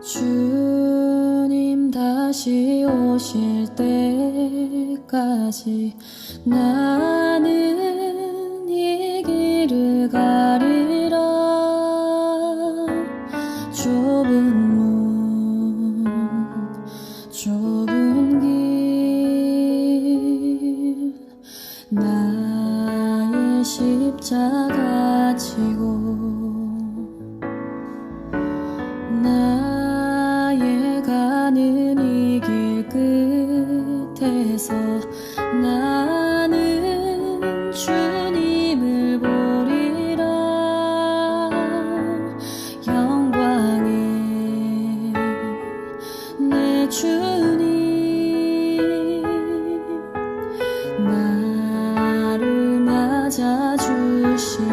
주님 다시 오실 때까지 나는 이 길을 가리라. 좁은 문 좁은 길 나의 십자가 지고 나의 가는 이 길 끝에서 나는 주님을 보리라. 영광의 내 주님 나를 맞아주시리.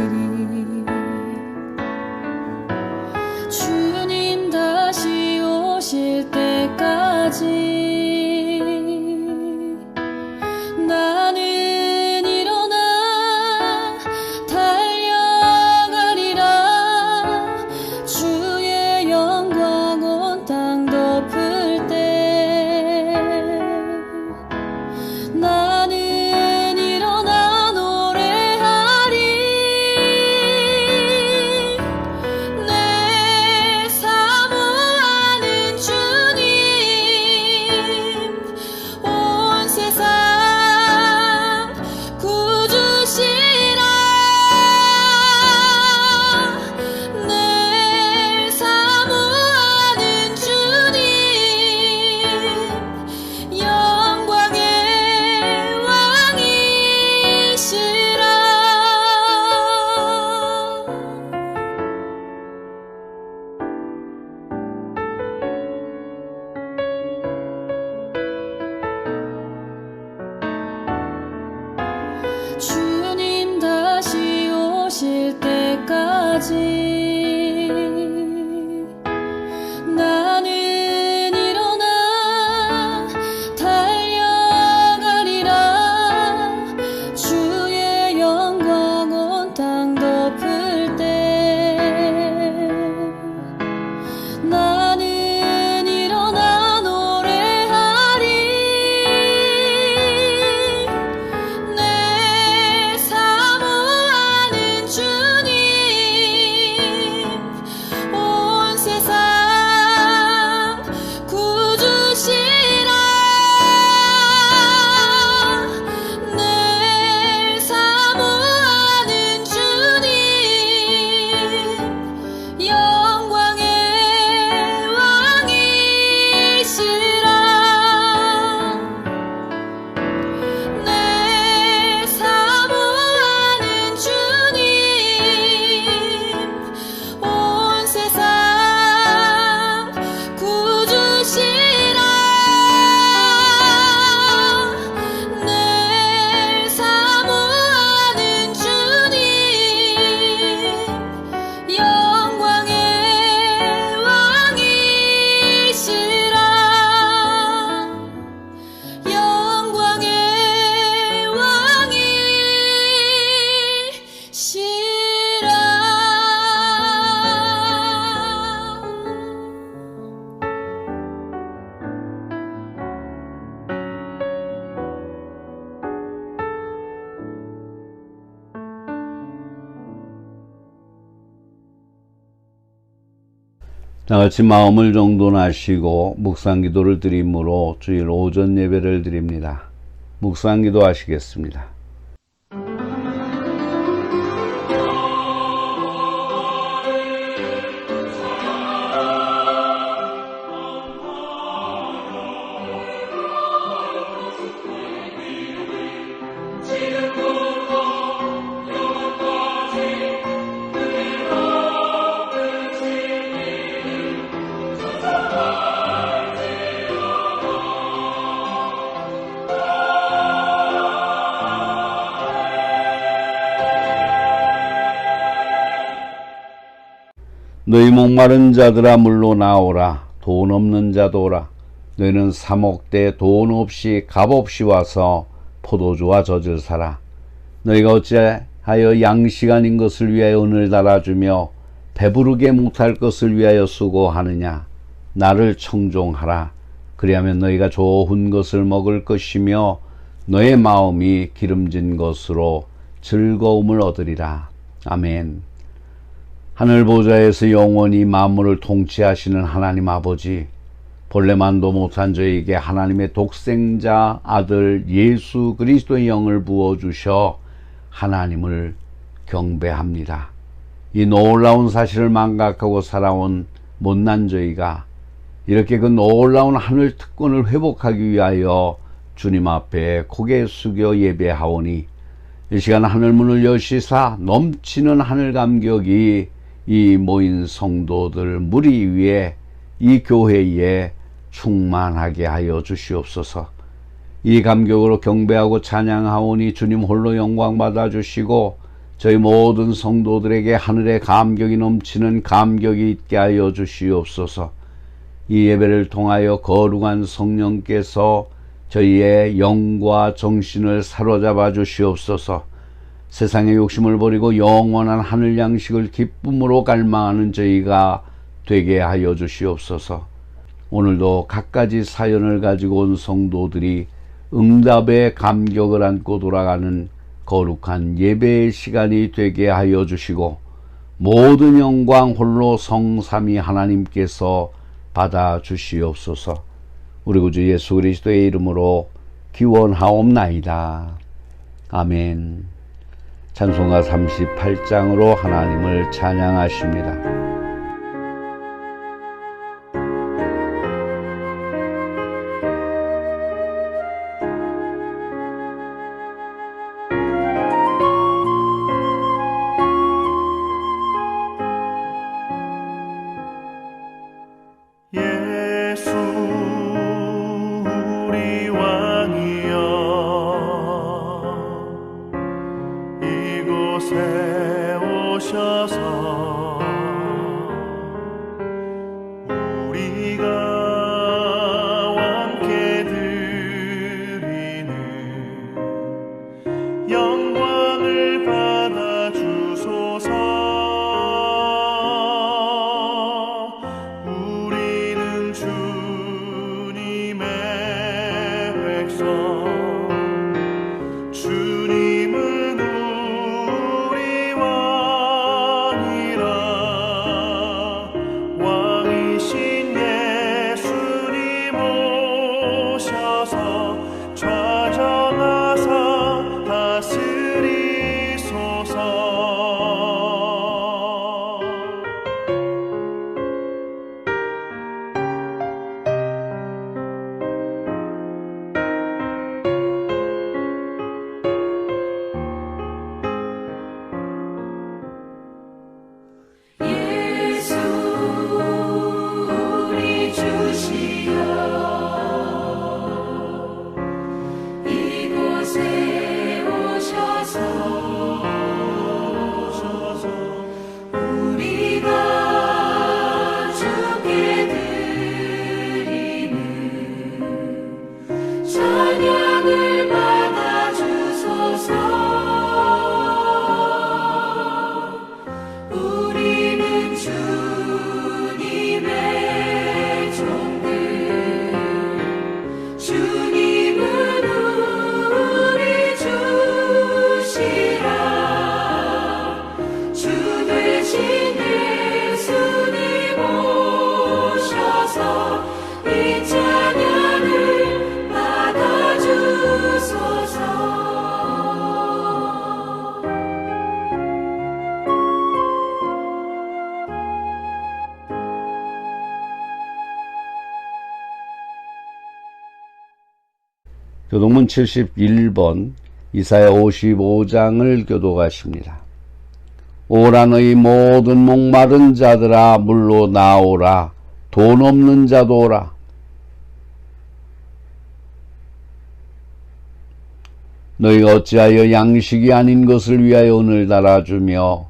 주님 다시 오실 때까지 나는 일어나 달려가리라. 주의 영광 온 땅 덮을 때 나는 일어나 노래하리. 내 사모하는 주님 온 세상 구주시라. 내 사모하는 주님 영광의 왕이시라. 주님 다시 오실 때까지 나는 일어나 달려가리라. 주의 영광 온 땅 덮을 때 나는 일어나 노래하리. 내 사모하는 주님 온 세상 구주시라. 내 사모하는 주님 영광의 왕이시라. 내 사모하는 주님 온 세상 구주시라. 내 사모하는 주님 영광의 왕이시라. 영광의 왕이시라. 다 같이 마음을 정돈하시고 묵상기도를 드림으로 주일 오전 예배를 드립니다. 묵상기도 하시겠습니다. 너희 목마른 자들아 물로 나오라. 돈 없는 자도 오라. 너희는 사목대 돈 없이 값 없이 와서 포도주와 젖을 사라. 너희가 어찌하여 양식 아닌 것을 위하여 은을 달아주며 배부르게 못할 것을 위하여 수고하느냐. 나를 청종하라. 그리하면 너희가 좋은 것을 먹을 것이며 너의 마음이 기름진 것으로 즐거움을 얻으리라. 아멘. 하늘 보좌에서 영원히 만물을 통치하시는 하나님 아버지, 본래만도 못한 저에게 하나님의 독생자 아들 예수 그리스도의 영을 부어주셔 하나님을 경배합니다. 이 놀라운 사실을 망각하고 살아온 못난 저희가 이렇게 그 놀라운 하늘 특권을 회복하기 위하여 주님 앞에 고개 숙여 예배하오니 이 시간 하늘문을 여시사 넘치는 하늘 감격이 이 모인 성도들 무리 위에 이 교회에 충만하게 하여 주시옵소서. 이 감격으로 경배하고 찬양하오니 주님 홀로 영광 받아 주시고 저희 모든 성도들에게 하늘의 감격이 넘치는 감격이 있게 하여 주시옵소서. 이 예배를 통하여 거룩한 성령께서 저희의 영과 정신을 사로잡아 주시옵소서. 세상의 욕심을 버리고 영원한 하늘 양식을 기쁨으로 갈망하는 저희가 되게 하여 주시옵소서. 오늘도 갖가지 사연을 가지고 온 성도들이 응답의 감격을 안고 돌아가는 거룩한 예배의 시간이 되게 하여 주시고 모든 영광 홀로 성삼위 하나님께서 받아 주시옵소서. 우리 구주 예수 그리스도의 이름으로 기원하옵나이다. 아멘. 찬송가 38장으로 하나님을 찬양하십니다. 예수 우리 왕이여 이곳에 오셔서 우리가 함께 드리는 영광을 받아 주소서. 주님의 백성 주님은 우리 왕이라 왕이신 예수님 오셔서 좌정하사 다스리소서. 교동문 71번 이사야 55장을 교독하십니다. 오라 너희 모든 목마른 자들아 물로 나오라. 돈 없는 자도 오라. 너희가 어찌하여 양식이 아닌 것을 위하여 은을 달아주며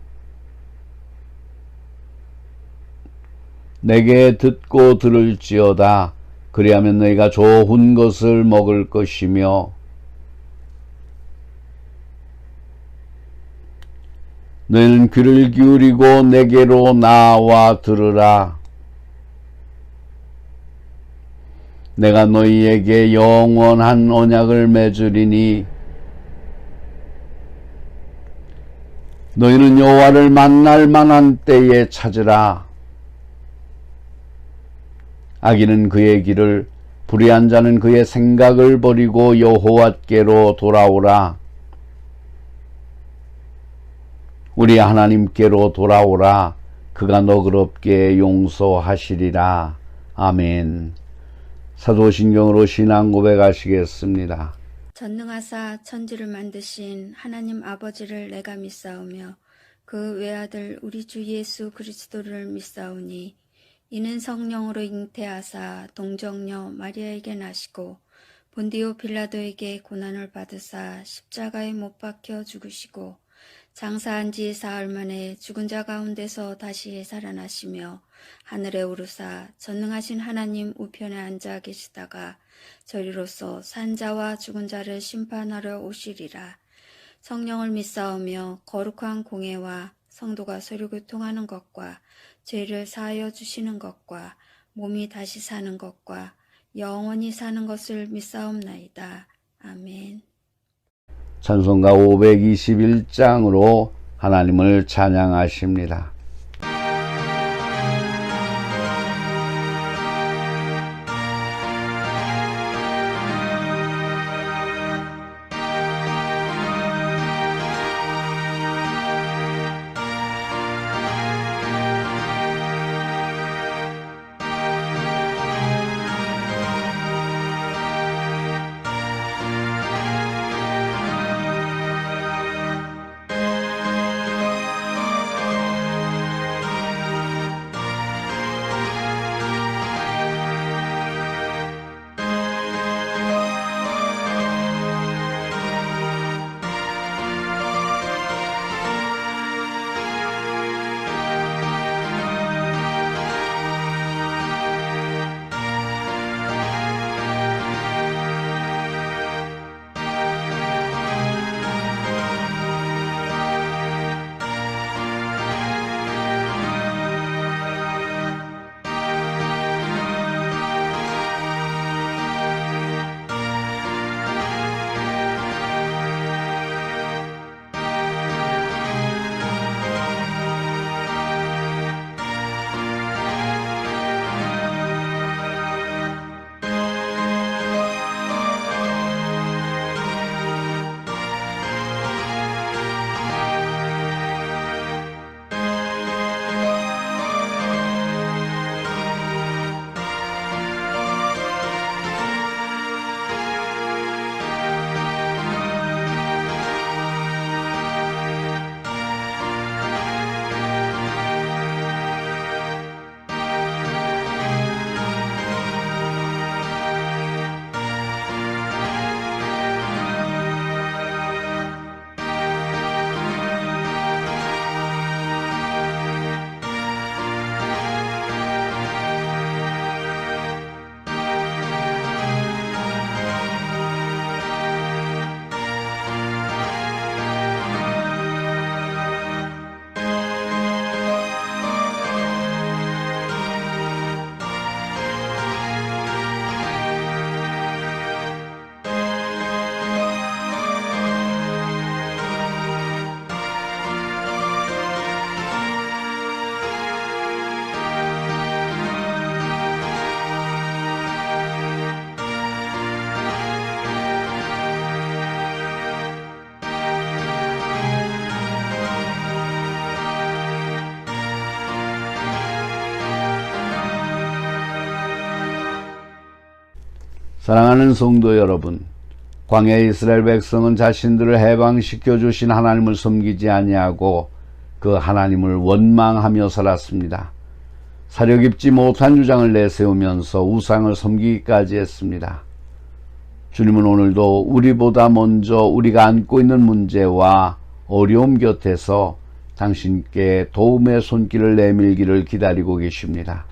내게 듣고 들을지어다. 그리하면 너희가 좋은 것을 먹을 것이며 너희는 귀를 기울이고 내게로 나와 들으라. 내가 너희에게 영원한 언약을 맺으리니 너희는 여호와를 만날 만한 때에 찾으라. 악인은 그의 길을, 불의한 자는 그의 생각을 버리고 여호와께로 돌아오라. 우리 하나님께로 돌아오라. 그가 너그럽게 용서하시리라. 아멘. 사도신경으로 신앙 고백하시겠습니다. 전능하사 천지를 만드신 하나님 아버지를 내가 믿사오며 그 외아들 우리 주 예수 그리스도를 믿사오니 이는 성령으로 잉태하사 동정녀 마리아에게 나시고 본디오 빌라도에게 고난을 받으사 십자가에 못 박혀 죽으시고 장사한 지 사흘 만에 죽은 자 가운데서 다시 살아나시며 하늘에 오르사 전능하신 하나님 우편에 앉아 계시다가 저리로서 산 자와 죽은 자를 심판하러 오시리라. 성령을 믿사오며 거룩한 공회와 성도가 서로 교통하는 것과 죄를 사하여 주시는 것과 몸이 다시 사는 것과 영원히 사는 것을 믿사옵나이다. 아멘. 찬송가 521장으로 하나님을 찬양하십니다. 사랑하는 성도 여러분, 광야 이스라엘 백성은 자신들을 해방시켜 주신 하나님을 섬기지 아니하고 그 하나님을 원망하며 살았습니다. 사려 깊지 못한 주장을 내세우면서 우상을 섬기기까지 했습니다. 주님은 오늘도 우리보다 먼저 우리가 안고 있는 문제와 어려움 곁에서 당신께 도움의 손길을 내밀기를 기다리고 계십니다.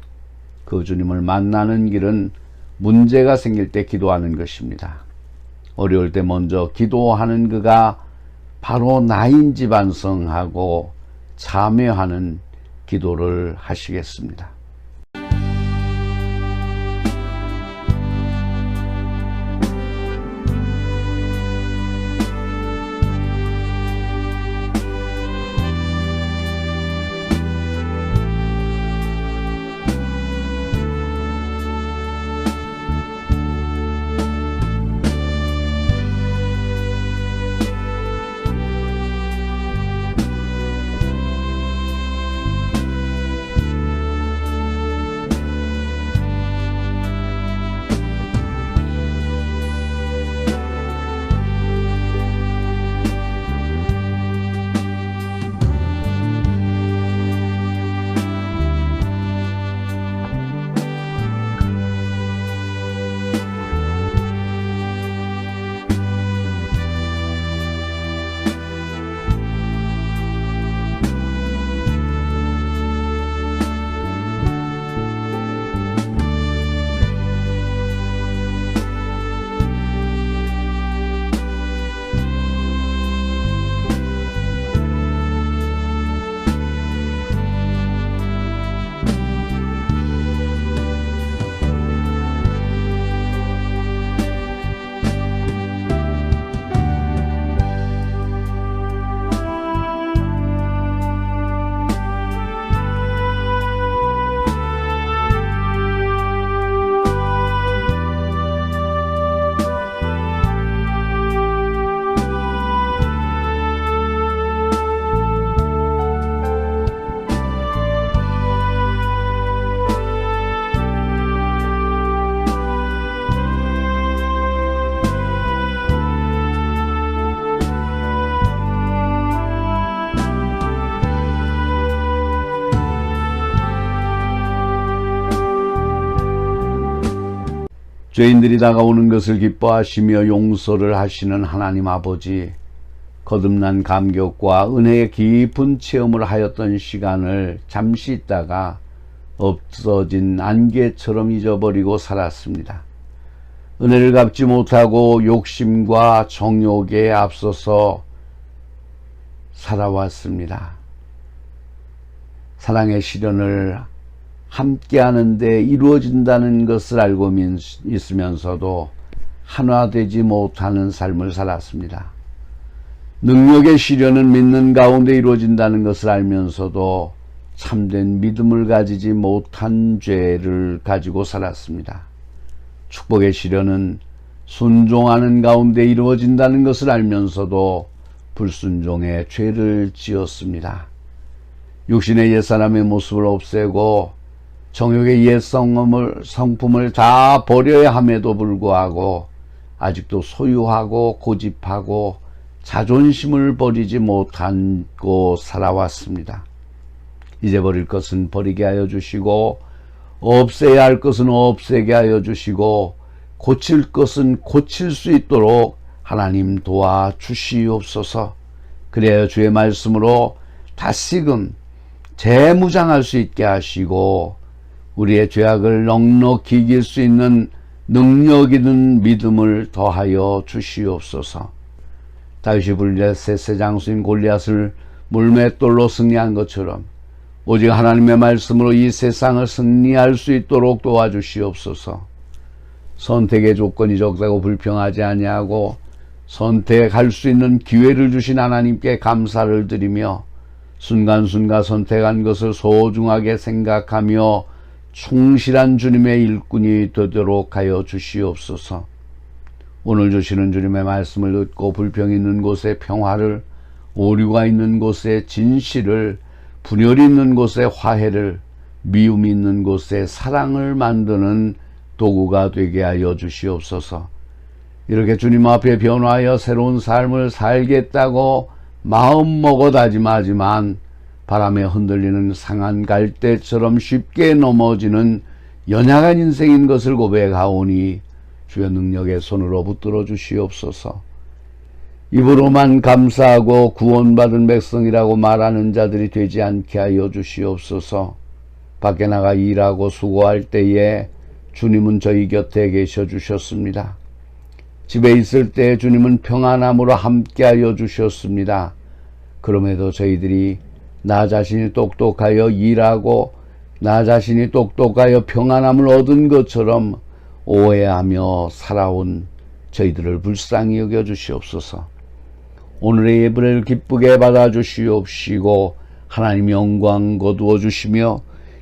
그 주님을 만나는 길은 문제가 생길 때 기도하는 것입니다. 어려울 때 먼저 기도하는 그가 바로 나인지 반성하고 참회하는 기도를 하시겠습니다. 죄인들이 다가오는 것을 기뻐하시며 용서를 하시는 하나님 아버지, 거듭난 감격과 은혜의 깊은 체험을 하였던 시간을 잠시 있다가 없어진 안개처럼 잊어버리고 살았습니다. 은혜를 갚지 못하고 욕심과 정욕에 앞서서 살아왔습니다. 사랑의 실현을 함께하는데 이루어진다는 것을 알고 있으면서도 하나되지 못하는 삶을 살았습니다. 능력의 실현은 믿는 가운데 이루어진다는 것을 알면서도 참된 믿음을 가지지 못한 죄를 가지고 살았습니다. 축복의 실현은 순종하는 가운데 이루어진다는 것을 알면서도 불순종의 죄를 지었습니다. 육신의 옛사람의 모습을 없애고 정욕의 옛 성품을 다 버려야 함에도 불구하고 아직도 소유하고 고집하고 자존심을 버리지 못하고 살아왔습니다. 이제 버릴 것은 버리게 하여 주시고 없애야 할 것은 없애게 하여 주시고 고칠 것은 고칠 수 있도록 하나님 도와주시옵소서. 그래야 주의 말씀으로 다시금 재무장할 수 있게 하시고 우리의 죄악을 넉넉히 이길 수 있는 능력 있는 믿음을 더하여 주시옵소서. 다윗이 블레셋의 세장수인 골리앗을 물맷돌로 승리한 것처럼 오직 하나님의 말씀으로 이 세상을 승리할 수 있도록 도와주시옵소서. 선택의 조건이 적다고 불평하지 아니하고 선택할 수 있는 기회를 주신 하나님께 감사를 드리며 순간순간 선택한 것을 소중하게 생각하며 충실한 주님의 일꾼이 되도록 하여 주시옵소서. 오늘 주시는 주님의 말씀을 듣고 불평이 있는 곳에 평화를, 오류가 있는 곳에 진실을, 분열이 있는 곳에 화해를, 미움이 있는 곳에 사랑을 만드는 도구가 되게 하여 주시옵소서. 이렇게 주님 앞에 변화하여 새로운 삶을 살겠다고 마음먹어 다짐하지만 바람에 흔들리는 상한 갈대처럼 쉽게 넘어지는 연약한 인생인 것을 고백하오니 주의 능력의 손으로 붙들어 주시옵소서. 입으로만 감사하고 구원받은 백성이라고 말하는 자들이 되지 않게 하여 주시옵소서. 밖에 나가 일하고 수고할 때에 주님은 저희 곁에 계셔 주셨습니다. 집에 있을 때 주님은 평안함으로 함께 하여 주셨습니다. 그럼에도 저희들이 나 자신이 똑똑하여 일하고 나 자신이 똑똑하여 평안함을 얻은 것처럼 오해하며 살아온 저희들을 불쌍히 여겨 주시옵소서. 오늘의 예배를 기쁘게 받아 주시옵시고 하나님 영광 거두어 주시며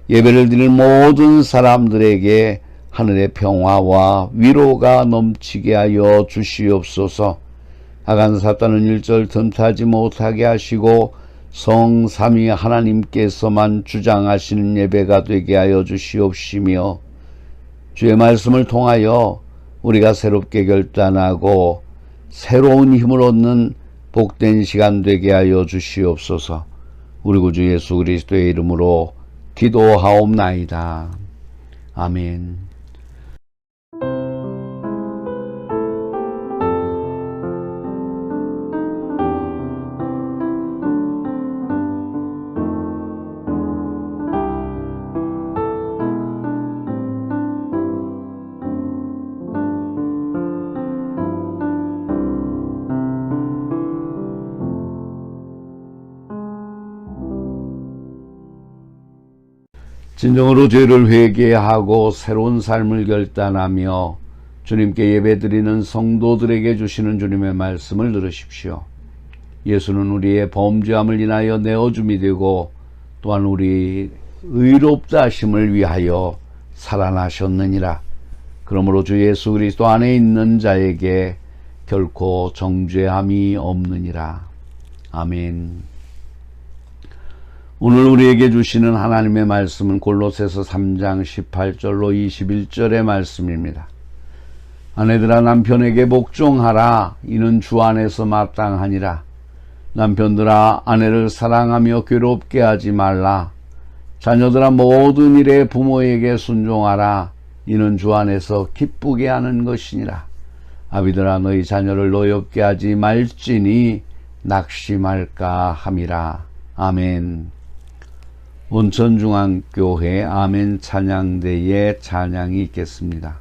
예배를 드릴 모든 사람들에게 하늘의 평화와 위로가 넘치게 하여 주시옵소서. 악한 사탄은 일절 틈타지 못하게 하시고 성삼위 하나님께서만 주장하시는 예배가 되게 하여 주시옵시며 주의 말씀을 통하여 우리가 새롭게 결단하고 새로운 힘을 얻는 복된 시간 되게 하여 주시옵소서. 우리 구주 예수 그리스도의 이름으로 기도하옵나이다. 아멘. 진정으로 죄를 회개하고 새로운 삶을 결단하며 주님께 예배드리는 성도들에게 주시는 주님의 말씀을 들으십시오. 예수는 우리의 범죄함을 인하여 내어줌이 되고 또한 우리 의롭다 하심을 위하여 살아나셨느니라. 그러므로 주 예수 그리스도 안에 있는 자에게 결코 정죄함이 없느니라. 아멘. 오늘 우리에게 주시는 하나님의 말씀은 골로새서 3장 18절로 21절의 말씀입니다. 아내들아 남편에게 복종하라. 이는 주 안에서 마땅하니라. 남편들아 아내를 사랑하며 괴롭게 하지 말라. 자녀들아 모든 일에 부모에게 순종하라. 이는 주 안에서 기쁘게 하는 것이니라. 아비들아 너희 자녀를 노엽게 하지 말지니 낙심할까 함이라. 아멘. 온천중앙교회 아멘 찬양대에 찬양이 있겠습니다.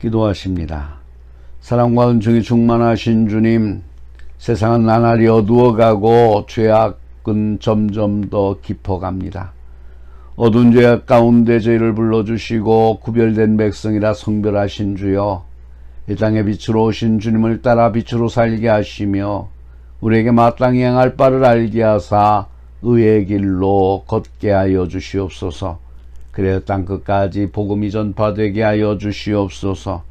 기도하십니다. 사랑과 은총이 충만하신 주님, 세상은 나날이 어두워가고 죄악은 점점 더 깊어갑니다. 어두운 죄악 가운데 저희를 불러주시고 구별된 백성이라 성별하신 주여, 이 땅에 빛으로 오신 주님을 따라 빛으로 살게 하시며 우리에게 마땅히 행할 바를 알게 하사 의의 길로 걷게 하여 주시옵소서. 그래야 땅끝까지 복음이 전파되게 하여 주시옵소서.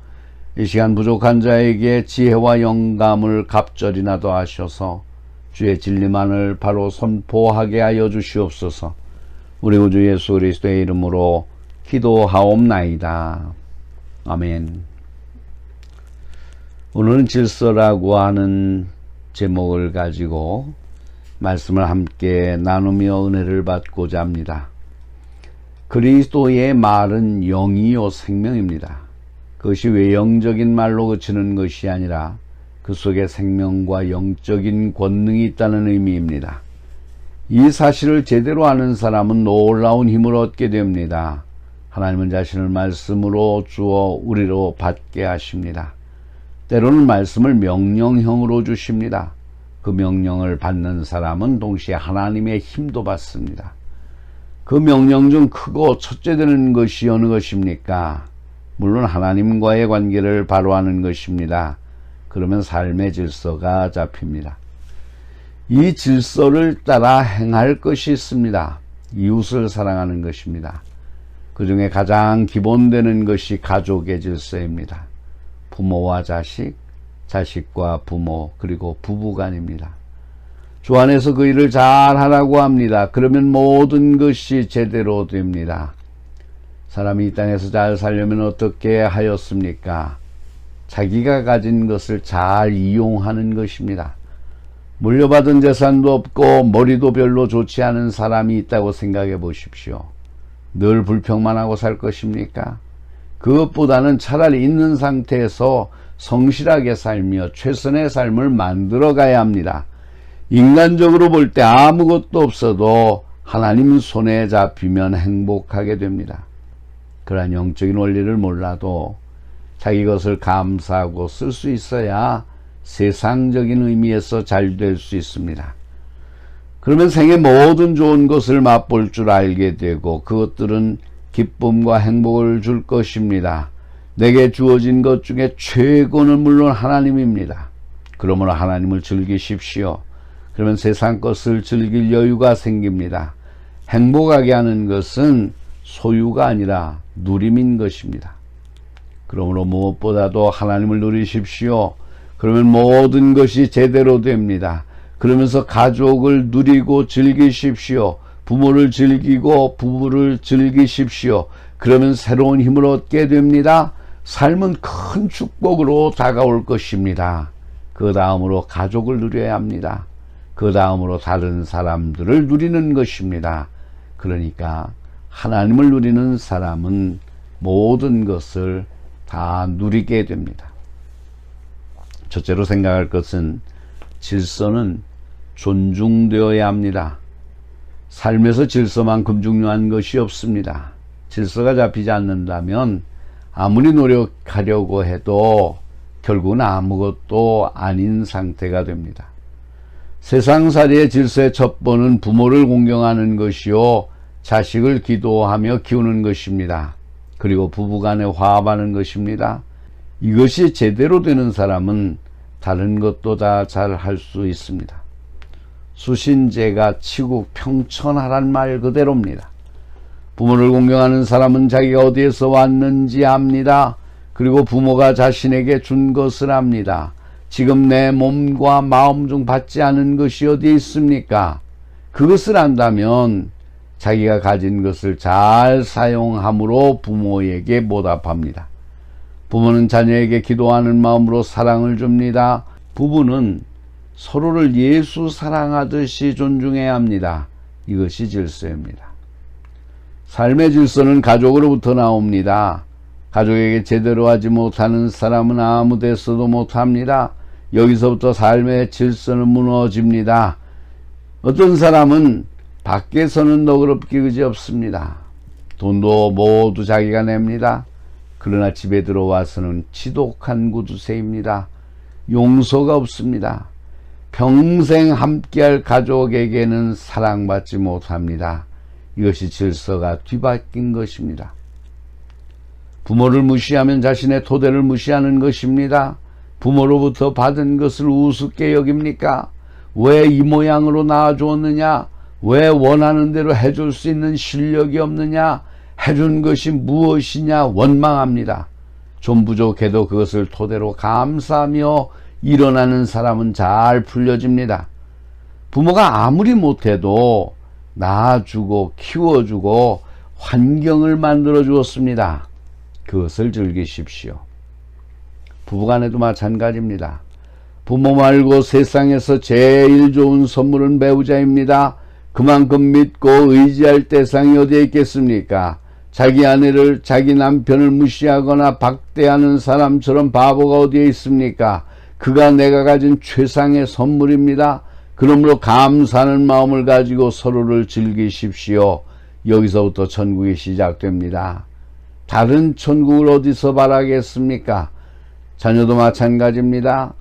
이 시간 부족한 자에게 지혜와 영감을 갑절이나 더하셔서 주의 진리만을 바로 선포하게 하여 주시옵소서. 우리 구주 예수 그리스도의 이름으로 기도하옵나이다. 아멘. 오늘은 질서라고 하는 제목을 가지고 말씀을 함께 나누며 은혜를 받고자 합니다. 그리스도의 말은 영이요 생명입니다. 그것이 외형적인 말로 그치는 것이 아니라 그 속에 생명과 영적인 권능이 있다는 의미입니다. 이 사실을 제대로 아는 사람은 놀라운 힘을 얻게 됩니다. 하나님은 자신을 말씀으로 주어 우리로 받게 하십니다. 때로는 말씀을 명령형으로 주십니다. 그 명령을 받는 사람은 동시에 하나님의 힘도 받습니다. 그 명령 중 크고 첫째 되는 것이 어느 것입니까? 물론 하나님과의 관계를 바로 하는 것입니다. 그러면 삶의 질서가 잡힙니다. 이 질서를 따라 행할 것이 있습니다. 이웃을 사랑하는 것입니다. 그 중에 가장 기본되는 것이 가족의 질서입니다. 부모와 자식, 자식과 부모, 그리고 부부간입니다. 주 안에서 그 일을 잘 하라고 합니다. 그러면 모든 것이 제대로 됩니다. 사람이 이 땅에서 잘 살려면 어떻게 하였습니까? 자기가 가진 것을 잘 이용하는 것입니다. 물려받은 재산도 없고 머리도 별로 좋지 않은 사람이 있다고 생각해 보십시오. 늘 불평만 하고 살 것입니까? 그것보다는 차라리 있는 상태에서 성실하게 살며 최선의 삶을 만들어 가야 합니다. 인간적으로 볼 때 아무것도 없어도 하나님 손에 잡히면 행복하게 됩니다. 그러한 영적인 원리를 몰라도 자기 것을 감사하고 쓸 수 있어야 세상적인 의미에서 잘 될 수 있습니다. 그러면 생의 모든 좋은 것을 맛볼 줄 알게 되고 그것들은 기쁨과 행복을 줄 것입니다. 내게 주어진 것 중에 최고는 물론 하나님입니다. 그러므로 하나님을 즐기십시오. 그러면 세상 것을 즐길 여유가 생깁니다. 행복하게 하는 것은 소유가 아니라 누림인 것입니다. 그러므로 무엇보다도 하나님을 누리십시오. 그러면 모든 것이 제대로 됩니다. 그러면서 가족을 누리고 즐기십시오. 부모를 즐기고 부부를 즐기십시오. 그러면 새로운 힘을 얻게 됩니다. 삶은 큰 축복으로 다가올 것입니다. 그 다음으로 가족을 누려야 합니다. 그 다음으로 다른 사람들을 누리는 것입니다. 그러니까 하나님을 누리는 사람은 모든 것을 다 누리게 됩니다. 첫째로 생각할 것은 질서는 존중되어야 합니다. 삶에서 질서만큼 중요한 것이 없습니다. 질서가 잡히지 않는다면 아무리 노력하려고 해도 결국은 아무것도 아닌 상태가 됩니다. 세상살이의 질서의 첫 번은 부모를 공경하는 것이요 자식을 기도하며 키우는 것입니다. 그리고 부부간에 화합하는 것입니다. 이것이 제대로 되는 사람은 다른 것도 다 잘 할 수 있습니다. 수신제가 치국 평천하란 말 그대로입니다. 부모를 공경하는 사람은 자기가 어디에서 왔는지 압니다. 그리고 부모가 자신에게 준 것을 압니다. 지금 내 몸과 마음 중 받지 않은 것이 어디에 있습니까? 그것을 안다면 자기가 가진 것을 잘 사용함으로 부모에게 보답합니다. 부모는 자녀에게 기도하는 마음으로 사랑을 줍니다. 부부는 서로를 예수 사랑하듯이 존중해야 합니다. 이것이 질서입니다. 삶의 질서는 가족으로부터 나옵니다. 가족에게 제대로 하지 못하는 사람은 아무 데서도 못합니다. 여기서부터 삶의 질서는 무너집니다. 어떤 사람은 밖에서는 너그럽게 의지없습니다. 돈도 모두 자기가 냅니다. 그러나 집에 들어와서는 지독한 구두쇠입니다. 용서가 없습니다. 평생 함께할 가족에게는 사랑받지 못합니다. 이것이 질서가 뒤바뀐 것입니다. 부모를 무시하면 자신의 토대를 무시하는 것입니다. 부모로부터 받은 것을 우습게 여깁니까? 왜 이 모양으로 낳아주었느냐? 왜 원하는 대로 해줄 수 있는 실력이 없느냐? 해준 것이 무엇이냐? 원망합니다. 좀 부족해도 그것을 토대로 감사하며 일어나는 사람은 잘 풀려집니다. 부모가 아무리 못해도 낳아주고 키워주고 환경을 만들어 주었습니다. 그것을 즐기십시오. 부부간에도 마찬가지입니다. 부모 말고 세상에서 제일 좋은 선물은 배우자입니다. 그만큼 믿고 의지할 대상이 어디에 있겠습니까? 자기 아내를, 자기 남편을 무시하거나 박대하는 사람처럼 바보가 어디에 있습니까? 그가 내가 가진 최상의 선물입니다. 그러므로 감사하는 마음을 가지고 서로를 즐기십시오. 여기서부터 천국이 시작됩니다. 다른 천국을 어디서 바라겠습니까? 자녀도 마찬가지입니다.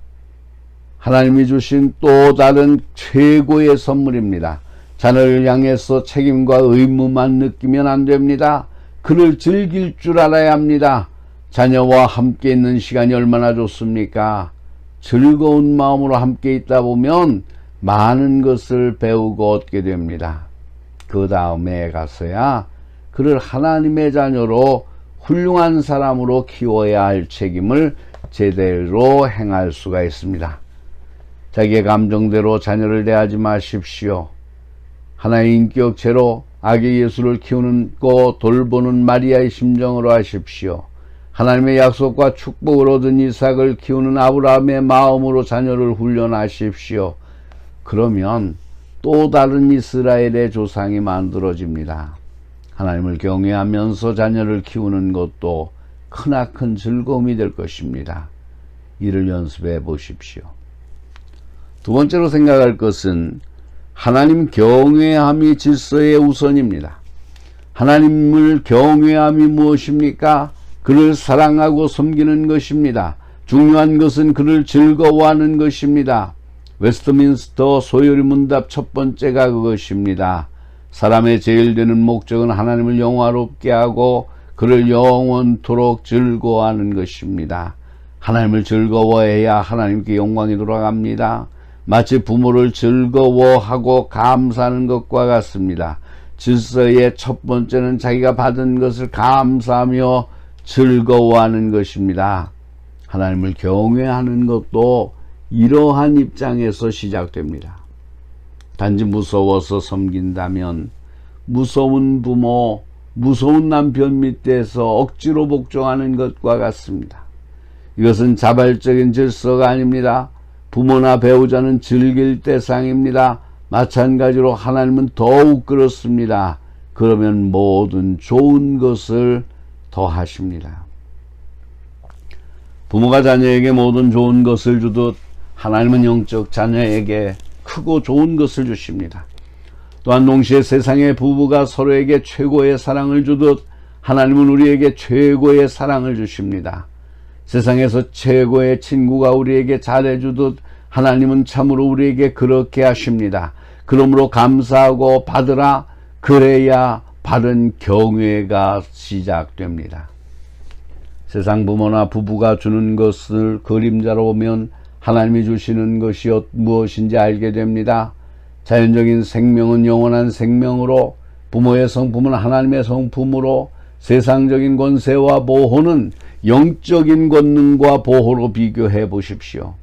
하나님이 주신 또 다른 최고의 선물입니다. 자녀를 향해서 책임과 의무만 느끼면 안 됩니다. 그를 즐길 줄 알아야 합니다. 자녀와 함께 있는 시간이 얼마나 좋습니까? 즐거운 마음으로 함께 있다 보면 많은 것을 배우고 얻게 됩니다. 그 다음에 가서야 그를 하나님의 자녀로 훌륭한 사람으로 키워야 할 책임을 제대로 행할 수가 있습니다. 자기의 감정대로 자녀를 대하지 마십시오. 하나의 인격체로 아기 예수를 키우는 거 돌보는 마리아의 심정으로 하십시오. 하나님의 약속과 축복을 얻은 이삭을 키우는 아브라함의 마음으로 자녀를 훈련하십시오. 그러면 또 다른 이스라엘의 조상이 만들어집니다. 하나님을 경외하면서 자녀를 키우는 것도 크나큰 즐거움이 될 것입니다. 이를 연습해 보십시오. 두 번째로 생각할 것은 하나님 경외함이 질서의 우선입니다. 하나님을 경외함이 무엇입니까? 그를 사랑하고 섬기는 것입니다. 중요한 것은 그를 즐거워하는 것입니다. 웨스트민스터 소요리 문답 첫 번째가 그것입니다. 사람의 제일 되는 목적은 하나님을 영화롭게 하고 그를 영원토록 즐거워하는 것입니다. 하나님을 즐거워해야 하나님께 영광이 돌아갑니다. 마치 부모를 즐거워하고 감사하는 것과 같습니다. 질서의 첫 번째는 자기가 받은 것을 감사하며 즐거워하는 것입니다. 하나님을 경외하는 것도 이러한 입장에서 시작됩니다. 단지 무서워서 섬긴다면 무서운 부모, 무서운 남편 밑에서 억지로 복종하는 것과 같습니다. 이것은 자발적인 질서가 아닙니다. 부모나 배우자는 즐길 대상입니다. 마찬가지로 하나님은 더욱 그렇습니다. 그러면 모든 좋은 것을 더하십니다. 부모가 자녀에게 모든 좋은 것을 주듯 하나님은 영적 자녀에게 크고 좋은 것을 주십니다. 또한 동시에 세상의 부부가 서로에게 최고의 사랑을 주듯 하나님은 우리에게 최고의 사랑을 주십니다. 세상에서 최고의 친구가 우리에게 잘해주듯 하나님은 참으로 우리에게 그렇게 하십니다. 그러므로 감사하고 받으라. 그래야 바른 경외가 시작됩니다. 세상 부모나 부부가 주는 것을 그림자로 보면 하나님이 주시는 것이 무엇인지 알게 됩니다. 자연적인 생명은 영원한 생명으로, 부모의 성품은 하나님의 성품으로, 세상적인 권세와 보호는 영적인 권능과 보호로 비교해 보십시오.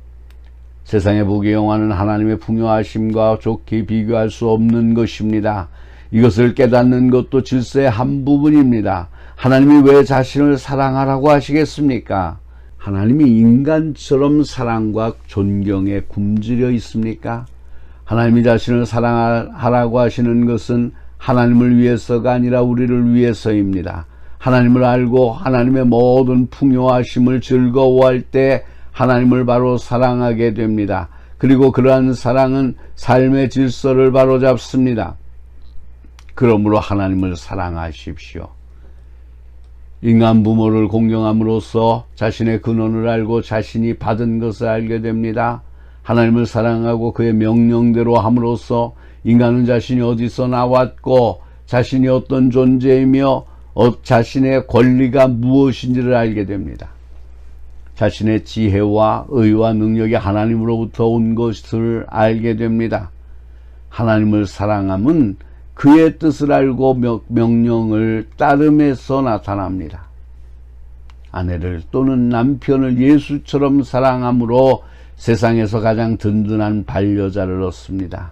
세상의 부귀영화는 하나님의 풍요하심과 좋게 비교할 수 없는 것입니다. 이것을 깨닫는 것도 질서의 한 부분입니다. 하나님이 왜 자신을 사랑하라고 하시겠습니까? 하나님이 인간처럼 사랑과 존경에 굶주려 있습니까? 하나님이 자신을 사랑하라고 하시는 것은 하나님을 위해서가 아니라 우리를 위해서입니다. 하나님을 알고 하나님의 모든 풍요하심을 즐거워할 때 하나님을 바로 사랑하게 됩니다. 그리고 그러한 사랑은 삶의 질서를 바로잡습니다. 그러므로 하나님을 사랑하십시오. 인간 부모를 공경함으로써 자신의 근원을 알고 자신이 받은 것을 알게 됩니다. 하나님을 사랑하고 그의 명령대로 함으로써 인간은 자신이 어디서 나왔고 자신이 어떤 존재이며 자신의 권리가 무엇인지를 알게 됩니다. 자신의 지혜와 의와 능력이 하나님으로부터 온 것을 알게 됩니다. 하나님을 사랑함은 그의 뜻을 알고 명령을 따름에서 나타납니다. 아내를 또는 남편을 예수처럼 사랑함으로 세상에서 가장 든든한 반려자를 얻습니다.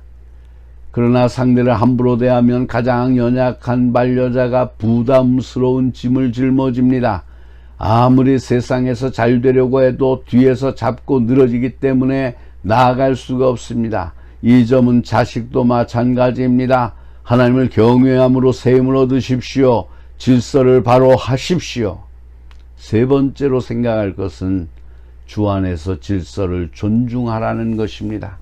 그러나 상대를 함부로 대하면 가장 연약한 반려자가 부담스러운 짐을 짊어집니다. 아무리 세상에서 잘 되려고 해도 뒤에서 잡고 늘어지기 때문에 나아갈 수가 없습니다. 이 점은 자식도 마찬가지입니다. 하나님을 경외함으로 세임을 얻으십시오. 질서를 바로 하십시오. 세 번째로 생각할 것은 주 안에서 질서를 존중하라는 것입니다.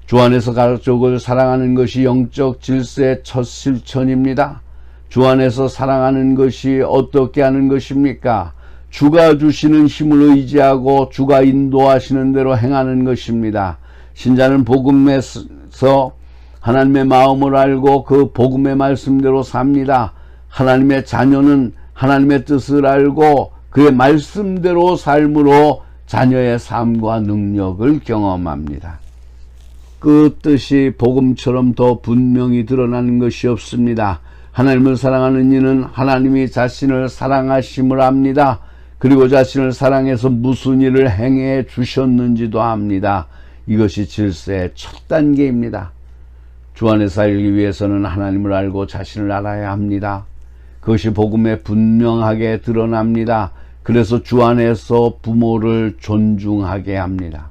주 안에서 가족을 사랑하는 것이 영적 질서의 첫 실천입니다. 주 안에서 사랑하는 것이 어떻게 하는 것입니까? 주가 주시는 힘을 의지하고 주가 인도하시는 대로 행하는 것입니다. 신자는 복음에서 하나님의 마음을 알고 그 복음의 말씀대로 삽니다. 하나님의 자녀는 하나님의 뜻을 알고 그의 말씀대로 삶으로 자녀의 삶과 능력을 경험합니다. 그 뜻이 복음처럼 더 분명히 드러나는 것이 없습니다. 하나님을 사랑하는 이는 하나님이 자신을 사랑하심을 압니다. 그리고 자신을 사랑해서 무슨 일을 행해 주셨는지도 압니다. 이것이 질서의 첫 단계입니다. 주 안에 살기 위해서는 하나님을 알고 자신을 알아야 합니다. 그것이 복음에 분명하게 드러납니다. 그래서 주 안에서 부모를 존중하게 합니다.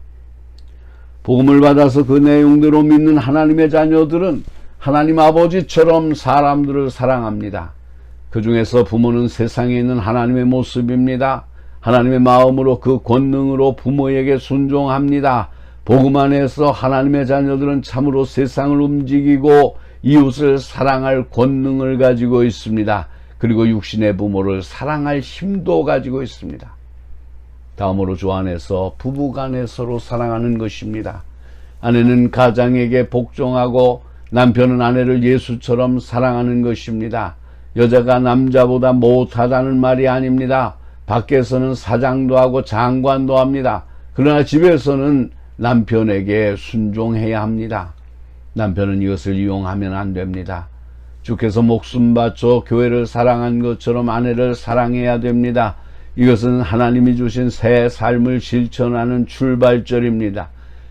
복음을 받아서 그 내용대로 믿는 하나님의 자녀들은 하나님 아버지처럼 사람들을 사랑합니다. 그 중에서 부모는 세상에 있는 하나님의 모습입니다. 하나님의 마음으로 그 권능으로 부모에게 순종합니다. 복음 안에서 하나님의 자녀들은 참으로 세상을 움직이고 이웃을 사랑할 권능을 가지고 있습니다. 그리고 육신의 부모를 사랑할 힘도 가지고 있습니다. 다음으로 주 안에서 부부간에 서로 사랑하는 것입니다. 아내는 가장에게 복종하고 남편은 아내를 예수처럼 사랑하는 것입니다. 여자가 남자보다 못하다는 말이 아닙니다. 밖에서는 사장도 하고 장관도 합니다. 그러나 집에서는 남편에게 순종해야 합니다. 남편은 이것을 이용하면 안 됩니다. 주께서 목숨 바쳐 교회를 사랑한 것처럼 아내를 사랑해야 됩니다. 이것은 하나님이 주신 새 삶을 실천하는 출발점입니다.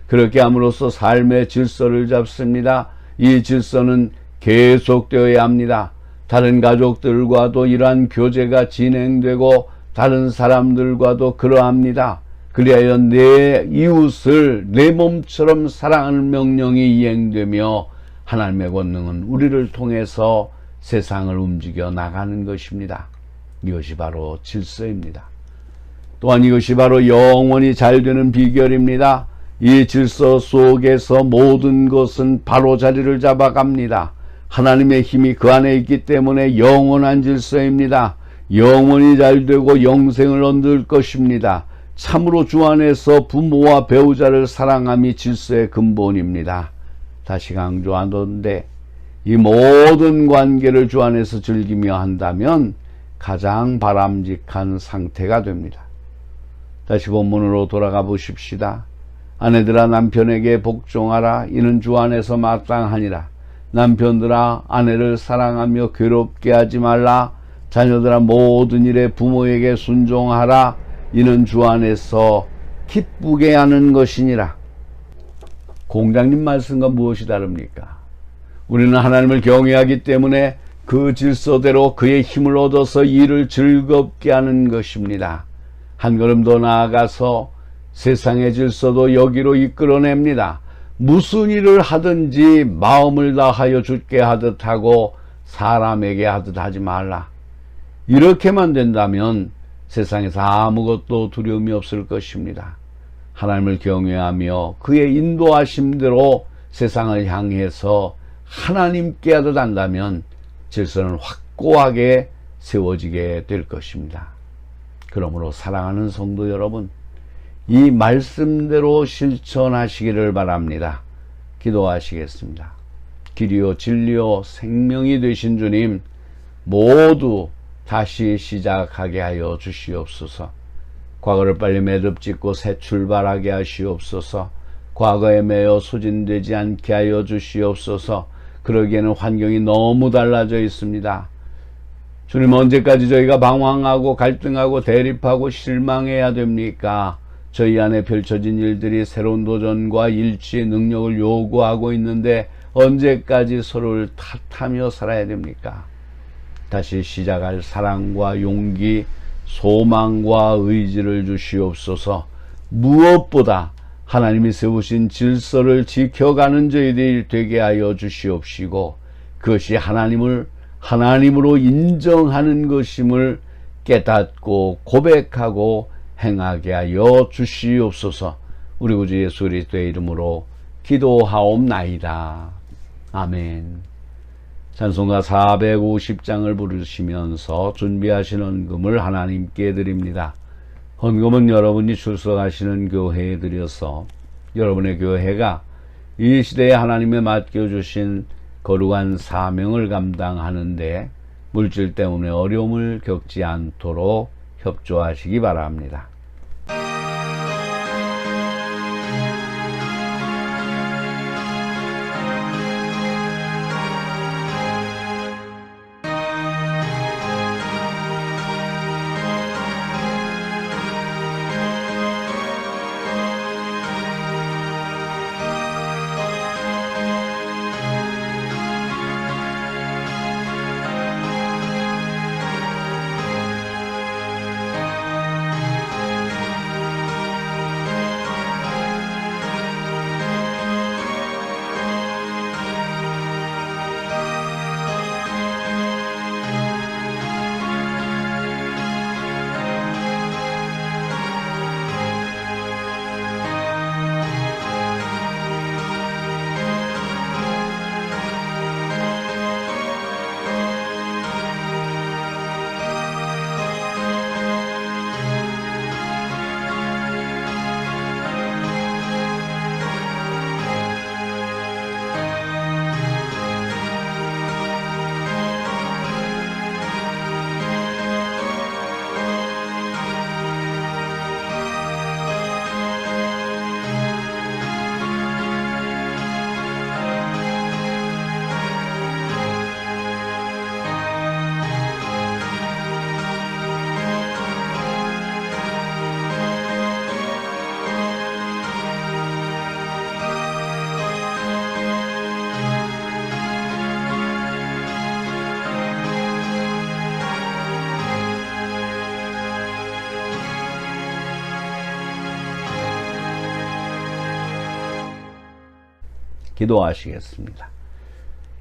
그렇게 함으로써 삶의 질서를 잡습니다. 이 질서는 계속되어야 합니다. 다른 가족들과도 이러한 교제가 진행되고 다른 사람들과도 그러합니다. 그리하여 내 이웃을 내 몸처럼 사랑하는 명령이 이행되며 하나님의 권능은 우리를 통해서 세상을 움직여 나가는 것입니다. 이것이 바로 질서입니다. 또한 이것이 바로 영원히 잘 되는 비결입니다. 이 질서 속에서 모든 것은 바로 자리를 잡아갑니다. 하나님의 힘이 그 안에 있기 때문에 영원한 질서입니다. 영원히 잘 되고 영생을 얻을 것입니다. 참으로 주 안에서 부모와 배우자를 사랑함이 질서의 근본입니다. 다시 강조하던데 이 모든 관계를 주 안에서 즐기며 한다면 가장 바람직한 상태가 됩니다. 다시 본문으로 돌아가 보십시다. 아내들아 남편에게 복종하라. 이는 주 안에서 마땅하니라. 남편들아 아내를 사랑하며 괴롭게 하지 말라. 자녀들아 모든 일에 부모에게 순종하라. 이는 주 안에서 기쁘게 하는 것이니라. 공장님 말씀과 무엇이 다릅니까? 우리는 하나님을 경외하기 때문에 그 질서대로 그의 힘을 얻어서 일을 즐겁게 하는 것입니다. 한 걸음 더 나아가서 세상의 질서도 여기로 이끌어냅니다. 무슨 일을 하든지 마음을 다하여 주께 하듯 하고 사람에게 하듯 하지 말라. 이렇게만 된다면 세상에서 아무것도 두려움이 없을 것입니다. 하나님을 경외하며 그의 인도하심대로 세상을 향해서 하나님께 하듯 한다면 질서는 확고하게 세워지게 될 것입니다. 그러므로 사랑하는 성도 여러분, 이 말씀대로 실천하시기를 바랍니다. 기도하시겠습니다. 길이요 진리요 생명이 되신 주님, 모두 다시 시작하게 하여 주시옵소서. 과거를 빨리 매듭짓고 새 출발하게 하시옵소서. 과거에 매여 소진되지 않게 하여 주시옵소서. 그러기에는 환경이 너무 달라져 있습니다. 주님, 언제까지 저희가 방황하고 갈등하고 대립하고 실망해야 됩니까? 저희 안에 펼쳐진 일들이 새로운 도전과 일치의 능력을 요구하고 있는데 언제까지 서로를 탓하며 살아야 됩니까? 다시 시작할 사랑과 용기, 소망과 의지를 주시옵소서. 무엇보다 하나님이 세우신 질서를 지켜가는 저희들이 되게 하여 주시옵시고, 그것이 하나님으로 인정하는 것임을 깨닫고 고백하고 행하게 하여 주시옵소서. 우리 구주 예수 그리스도의 이름으로 기도하옵나이다. 아멘. 찬송가 450장을 부르시면서 준비하신 헌금을 하나님께 드립니다. 헌금은 여러분이 출석하시는 교회에 드려서 여러분의 교회가 이 시대에 하나님의 맡겨주신 거룩한 사명을 감당하는데 물질 때문에 어려움을 겪지 않도록 협조하시기 바랍니다. 기도하시겠습니다.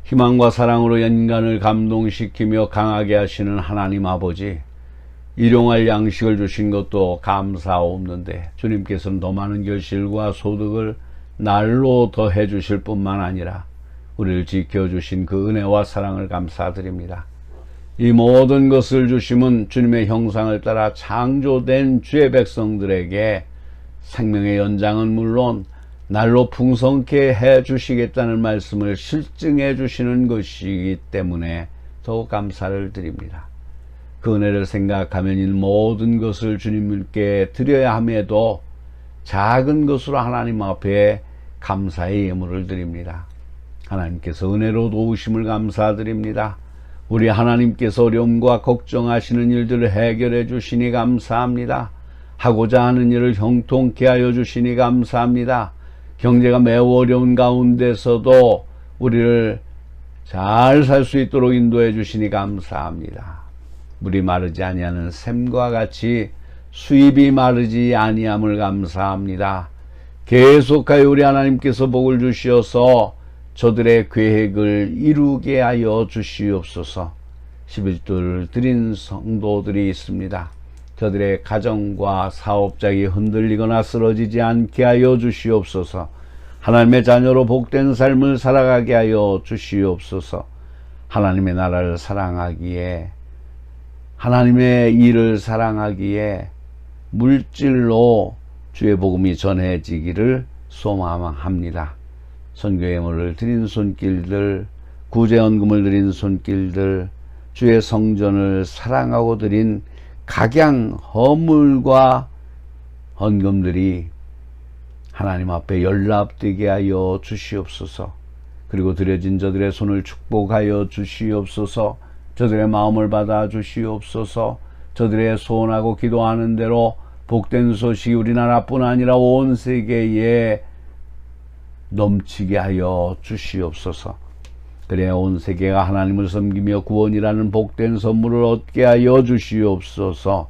희망과 사랑으로 인간을 감동시키며 강하게 하시는 하나님 아버지, 일용할 양식을 주신 것도 감사옵는데 주님께서는 더 많은 결실과 소득을 날로 더해 주실 뿐만 아니라 우리를 지켜주신 그 은혜와 사랑을 감사드립니다. 이 모든 것을 주심은 주님의 형상을 따라 창조된 주의 백성들에게 생명의 연장은 물론 날로 풍성케 해 주시겠다는 말씀을 실증해 주시는 것이기 때문에 더욱 감사를 드립니다. 그 은혜를 생각하면 이 모든 것을 주님께 드려야 함에도 작은 것으로 하나님 앞에 감사의 예물을 드립니다. 하나님께서 은혜로 도우심을 감사드립니다. 우리 하나님께서 어려움과 걱정하시는 일들을 해결해 주시니 감사합니다. 하고자 하는 일을 형통케 하여 주시니 감사합니다. 경제가 매우 어려운 가운데서도 우리를 잘 살 수 있도록 인도해 주시니 감사합니다. 물이 마르지 아니하는 샘과 같이 수입이 마르지 아니함을 감사합니다. 계속하여 우리 하나님께서 복을 주시어서 저들의 계획을 이루게 하여 주시옵소서. 11조를 드린 성도들이 있습니다. 저들의 가정과 사업작이 흔들리거나 쓰러지지 않게 하여 주시옵소서. 하나님의 자녀로 복된 삶을 살아가게 하여 주시옵소서. 하나님의 나라를 사랑하기에, 하나님의 일을 사랑하기에 물질로 주의 복음이 전해지기를 소망합니다. 선교예물을 드린 손길들, 구제헌금을 드린 손길들, 주의 성전을 사랑하고 드린 각양 허물과 헌금들이 하나님 앞에 연락되게 하여 주시옵소서. 그리고 드려진 저들의 손을 축복하여 주시옵소서. 저들의 마음을 받아 주시옵소서. 저들의 소원하고 기도하는 대로 복된 소식이 우리나라뿐 아니라 온 세계에 넘치게 하여 주시옵소서. 그래야 온 세계가 하나님을 섬기며 구원이라는 복된 선물을 얻게 하여 주시옵소서.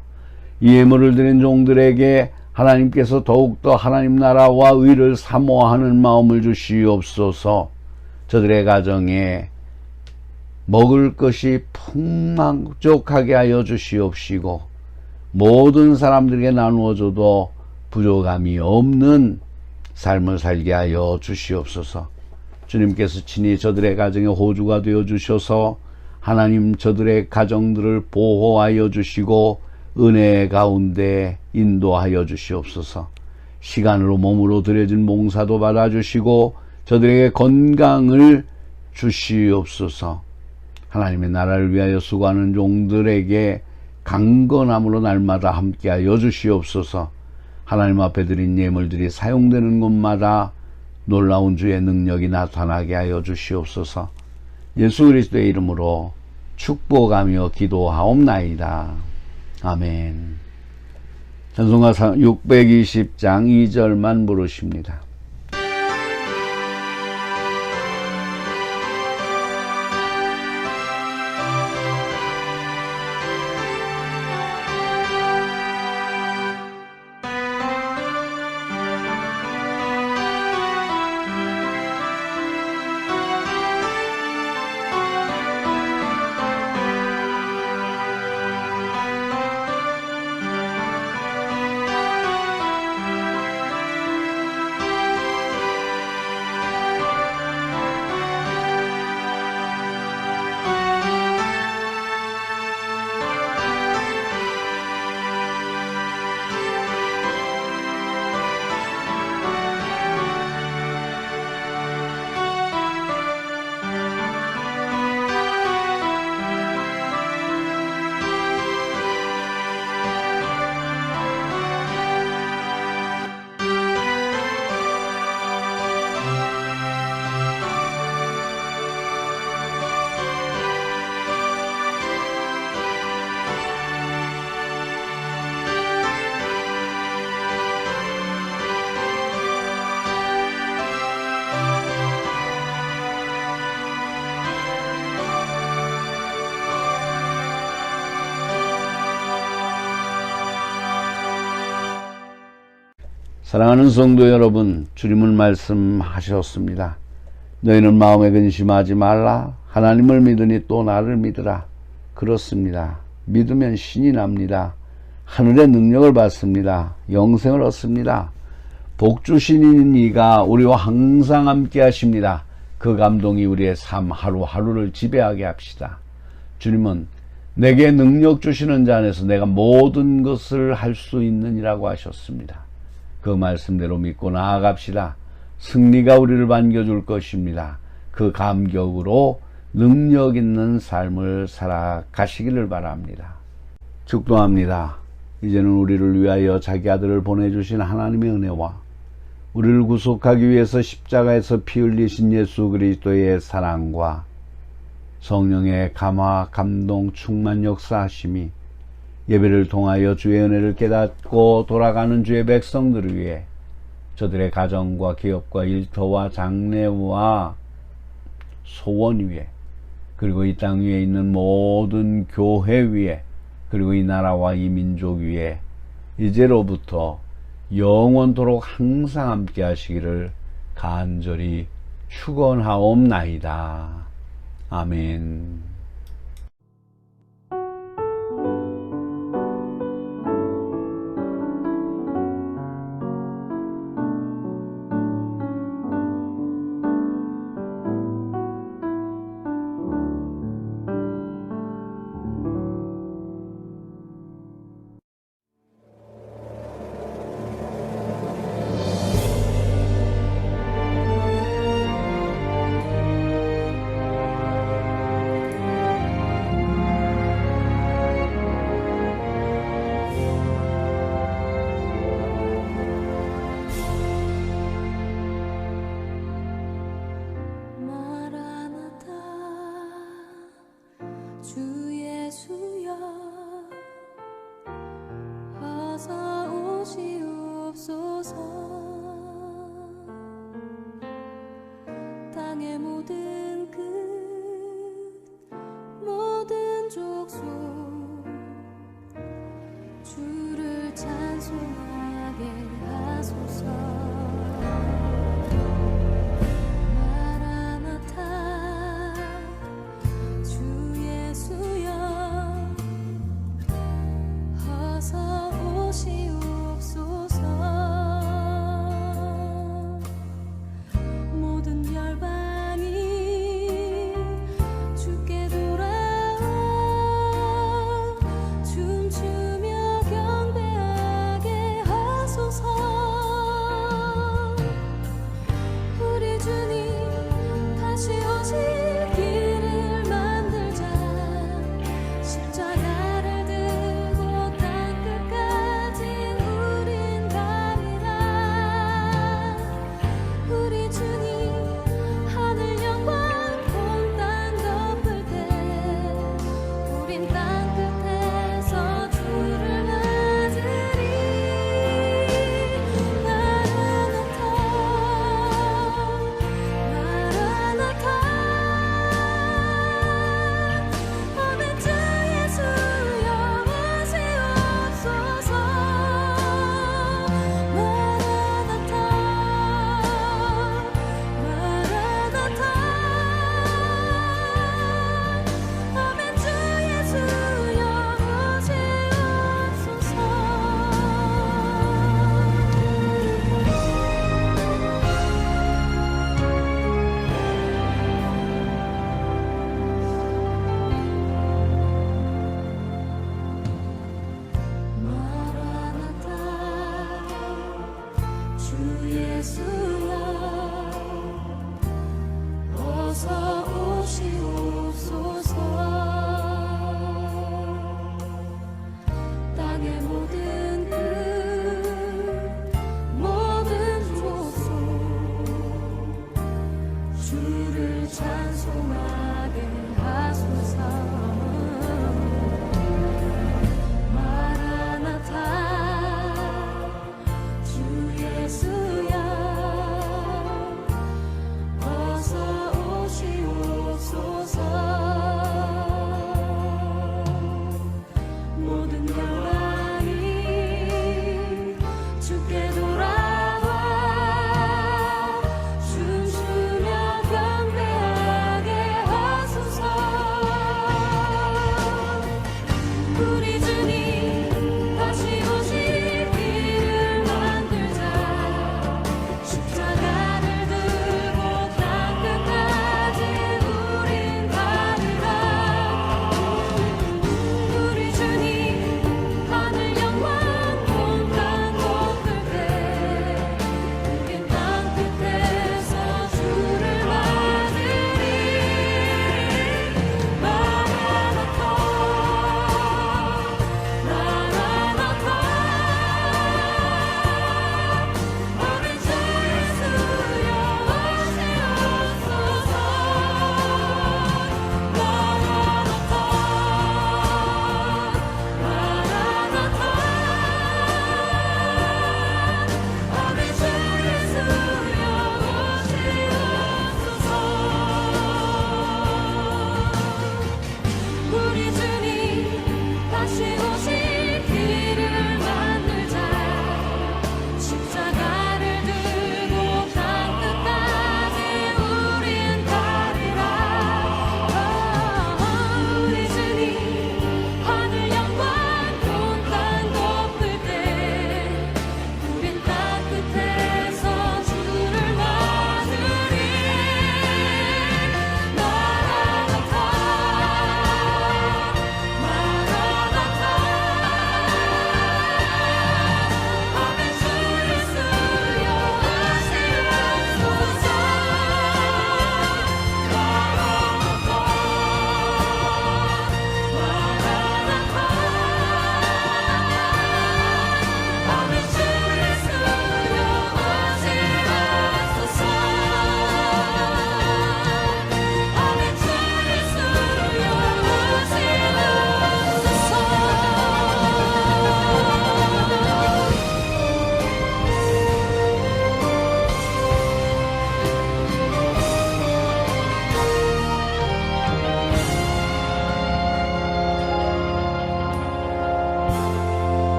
이 예물을 드린 종들에게 하나님께서 더욱더 하나님 나라와 의를 사모하는 마음을 주시옵소서. 저들의 가정에 먹을 것이 풍만족하게 하여 주시옵시고 모든 사람들에게 나누어줘도 부족함이 없는 삶을 살게 하여 주시옵소서. 주님께서 친히 저들의 가정에 호주가 되어 주셔서 하나님 저들의 가정들을 보호하여 주시고 은혜 가운데 인도하여 주시옵소서. 시간으로 몸으로 드려진 몽사도 받아주시고 저들에게 건강을 주시옵소서. 하나님의 나라를 위하여 수고하는 종들에게 강건함으로 날마다 함께하여 주시옵소서. 하나님 앞에 드린 예물들이 사용되는 곳마다 놀라운 주의 능력이 나타나게 하여 주시옵소서. 예수 그리스도의 이름으로 축복하며 기도하옵나이다. 아멘. 찬송가 620장 2절만 부르십니다. 사랑하는 성도 여러분, 주님은 말씀하셨습니다. 너희는 마음에 근심하지 말라. 하나님을 믿으니 또 나를 믿으라. 그렇습니다. 믿으면 신이 납니다. 하늘의 능력을 받습니다. 영생을 얻습니다. 복 주시는 이가 우리와 항상 함께 하십니다. 그 감동이 우리의 삶 하루하루를 지배하게 합시다. 주님은 내게 능력 주시는 자 안에서 내가 모든 것을 할 수 있느니라고 하셨습니다. 그 말씀대로 믿고 나아갑시다. 승리가 우리를 반겨줄 것입니다. 그 감격으로 능력 있는 삶을 살아가시기를 바랍니다. 축도합니다. 이제는 우리를 위하여 자기 아들을 보내주신 하나님의 은혜와 우리를 구속하기 위해서 십자가에서 피 흘리신 예수 그리스도의 사랑과 성령의 감화, 감동, 충만 역사하심이 예배를 통하여 주의 은혜를 깨닫고 돌아가는 주의 백성들을 위해 저들의 가정과 기업과 일터와 장래와 소원 위에 그리고 이 땅 위에 있는 모든 교회 위에 그리고 이 나라와 이 민족 위에 이제로부터 영원토록 항상 함께 하시기를 간절히 축원하옵나이다. 아멘. 땅의 모든 끝 모든 족속 주를 찬송하게 하소서. 마라나타 주 예수여 어서 오시옵소서. 모든 열방이 주께 돌아와 춤추며 경배하게 하소서. 우리 주님 다시 오실 길을 만들자. 십자가를 들고 땅끝까지 우린 가리라. 우리 주님 하늘 영광 온 땅 덮을 때 우린 땅끝에서 주를 맞으리. 마라나타 마라나타 아멘 주 예수여 오시옵소서. 마라나타 마라나타 아멘 주 예수여 오시옵소서. 마라나타 주 예수